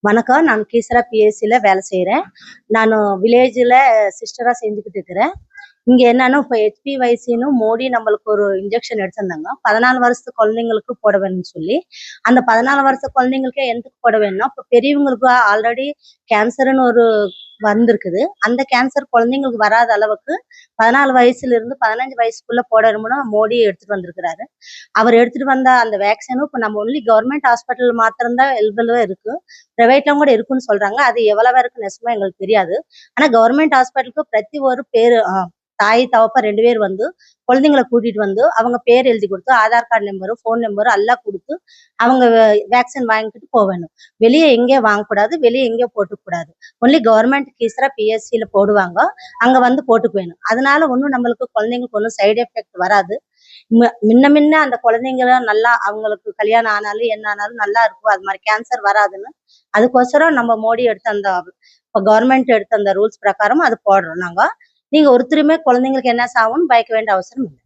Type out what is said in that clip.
வணக்கம். நான் கீசரா பிஎஸ்சில வேலை செய்றேன். நானு வில்லேஜ்ல சிஸ்டரா செஞ்சுக்கிட்டு இருக்கிறேன். இங்க என்னன்னா, இப்ப HPYCன்னு மோடி நம்மளுக்கு ஒரு இன்ஜெக்ஷன் எடுத்திருந்தாங்க. 14 வருஷத்து குழந்தைங்களுக்கு போட வேணும்னு சொல்லி. அந்த 14 வருஷ குழந்தைங்களுக்கே எதுக்கு போட வேணும்னா, இப்ப பெரியவங்களுக்கு ஆல்ரெடி கேன்சர்ன்னு ஒரு வந்திருக்குது. அந்த கேன்சர் குழந்தைங்களுக்கு வராத அளவுக்கு 14 வயசுல இருந்து 15 வயசுக்குள்ள போடணும்னு மோடி எடுத்துட்டு வந்திருக்கிறாரு. அவர் எடுத்துட்டு வந்த அந்த வேக்சினும் இப்ப நம்ம ஒன்லி கவர்மெண்ட் ஹாஸ்பிட்டல் மாத்திரம் தான் எலிஜிபிளா இருக்கு. பிரைவேட்ல கூட இருக்குன்னு சொல்றாங்க. அது எவ்வளவு வரைக்கும் நெசமா எங்களுக்கு தெரியாது. ஆனா கவர்மெண்ட் ஹாஸ்பிட்டலுக்கு பிரதி ஒரு பேரு தாய், தகப்பன் 2 பேர் வந்து குழந்தைங்கள கூட்டிட்டு வந்து அவங்க பேர் எழுதி குடுத்து, Aadhaar card number, phone number எல்லாம் குடுத்து, அவங்க வேக்சின் வாங்கிட்டு போவேணும். வெளிய எங்கேயும் வாங்கக்கூடாது. வெளிய எங்கேயும் போட்டுக்கக்கூடாது. ஒன்லி கவர்மெண்ட் கீசரா பிஎஸ்சில போடுவாங்க. அங்க வந்து போட்டுக்க வேணும். அதனால ஒண்ணும் நம்மளுக்கு குழந்தைங்களுக்கு ஒண்ணும் சைடு எஃபெக்ட் வராது. முன்ன அந்த குழந்தைங்கலாம் நல்லா அவங்களுக்கு கல்யாணம் ஆனாலும், என்ன ஆனாலும் நல்லா இருக்கும். அது மாரி கேன்சர் வராதுன்னு, அதுக்கோசரம் நம்ம மோடி எடுத்த அந்த இப்ப கவர்மெண்ட் எடுத்த அந்த ரூல்ஸ் பிரகாரம் அது போடுறோம் நாங்க. நீங்க ஒருத்தருமே குழந்தைங்களுக்கு என்ன ஆகும்னு பயக்க வேண்டிய அவசியம் இல்ல.